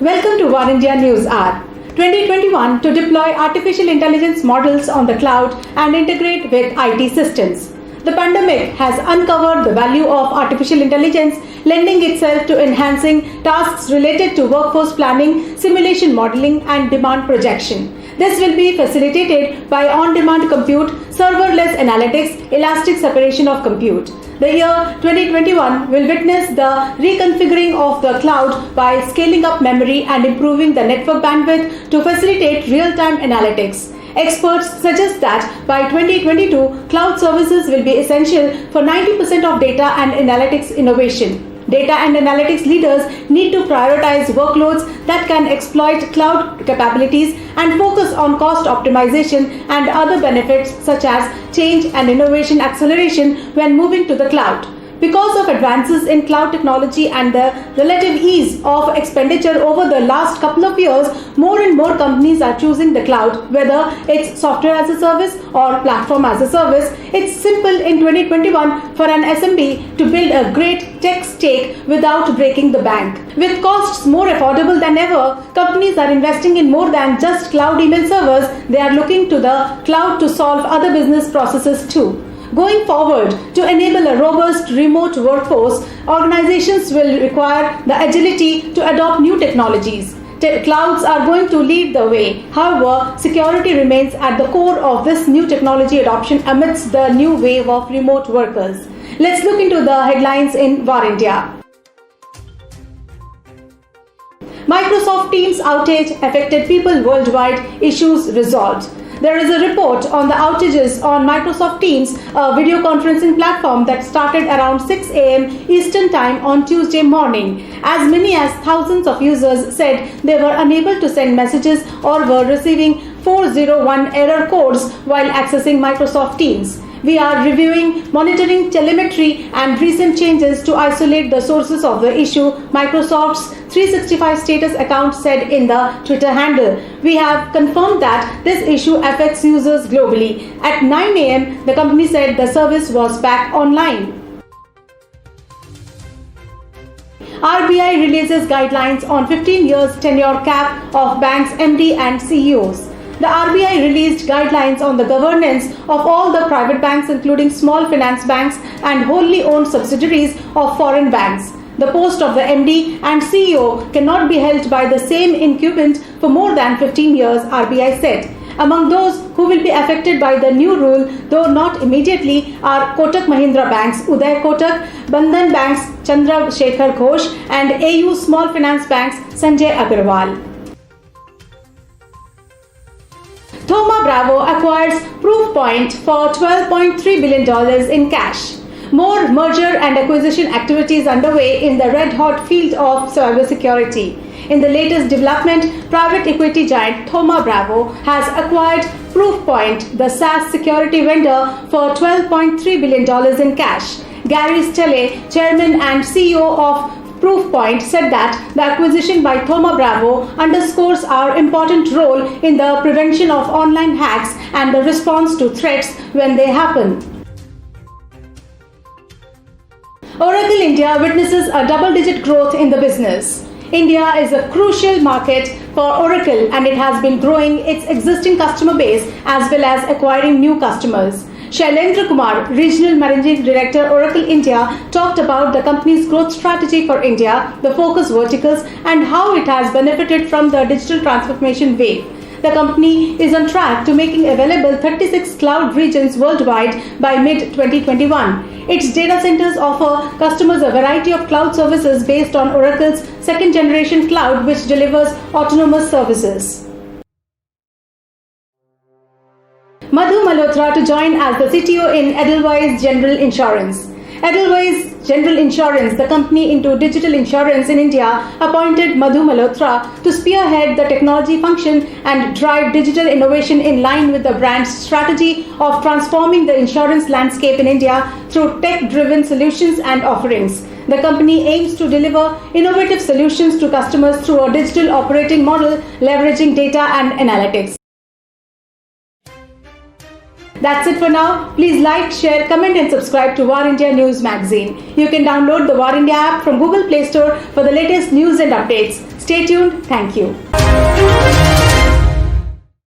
Welcome to War India News Hour. 2021 to deploy artificial intelligence models on the cloud and integrate with IT systems. The pandemic has uncovered the value of artificial intelligence, lending itself to enhancing tasks related to workforce planning, simulation modeling, and demand projection. This will be facilitated by on-demand compute, serverless analytics, elastic separation of compute. The year 2021 will witness the reconfiguring of the cloud by scaling up memory and improving the network bandwidth to facilitate real-time analytics. Experts suggest that by 2022, cloud services will be essential for 90% of data and analytics innovation. Data and analytics leaders need to prioritize workloads that can exploit cloud capabilities and focus on cost optimization and other benefits such as change and innovation acceleration when moving to the cloud. Because of advances in cloud technology and the relative ease of expenditure over the last couple of years, more and more companies are choosing the cloud, whether it's software as a service or platform as a service. It's simple in 2021 for an SMB to build a great tech stack without breaking the bank. With costs more affordable than ever, companies are investing in more than just cloud email servers. They are looking to the cloud to solve other business processes too. Going forward, to enable a robust remote workforce, organizations will require the agility to adopt new technologies. Clouds are going to lead the way. However, security remains at the core of this new technology adoption amidst the new wave of remote workers. Let's look into the headlines in War India. Microsoft Teams outage affected people worldwide, issues resolved. There is a report on the outages on Microsoft Teams, a video conferencing platform that started around 6 a.m. Eastern Time on Tuesday morning. As many as thousands of users said they were unable to send messages or were receiving 401 error codes while accessing Microsoft Teams. We are reviewing, monitoring telemetry and recent changes to isolate the sources of the issue, Microsoft's 365 status account said in the Twitter handle. We have confirmed that this issue affects users globally. At 9 a.m., the company said the service was back online. RBI releases guidelines on 15 years tenure cap of banks' MD and CEOs. The RBI released guidelines on the governance of all the private banks, including small finance banks and wholly owned subsidiaries of foreign banks. The post of the MD and CEO cannot be held by the same incumbent for more than 15 years, RBI said. Among those who will be affected by the new rule, though not immediately, are Kotak Mahindra Banks, Uday Kotak, Bandhan Banks, Chandra Shekhar Ghosh, and AU Small Finance Banks, Sanjay Agarwal. Thoma Bravo acquires Proofpoint for $12.3 billion in cash. More merger and acquisition activities underway in the red-hot field of cybersecurity. In the latest development, private equity giant Thoma Bravo has acquired Proofpoint, the SaaS security vendor, for $12.3 billion in cash. Gary Stelle, chairman and CEO of Proofpoint, said that the acquisition by Thoma Bravo underscores our important role in the prevention of online hacks and the response to threats when they happen. Oracle India witnesses a double-digit growth in the business. India is a crucial market for Oracle and it has been growing its existing customer base as well as acquiring new customers. Shailendra Kumar, Regional Managing Director, Oracle India, talked about the company's growth strategy for India, the focus verticals, and how it has benefited from the digital transformation wave. The company is on track to making available 36 cloud regions worldwide by mid-2021. Its data centers offer customers a variety of cloud services based on Oracle's second-generation cloud, which delivers autonomous services. Madhu Malhotra to join as the CTO in Edelweiss General Insurance. Edelweiss General Insurance, the company into digital insurance in India, appointed Madhu Malhotra to spearhead the technology function and drive digital innovation in line with the brand's strategy of transforming the insurance landscape in India through tech-driven solutions and offerings. The company aims to deliver innovative solutions to customers through a digital operating model leveraging data and analytics. That's it for now. Please like, share, comment and subscribe to War India News magazine. You can download the War India app from Google Play Store for the latest news and updates. Stay tuned. Thank you.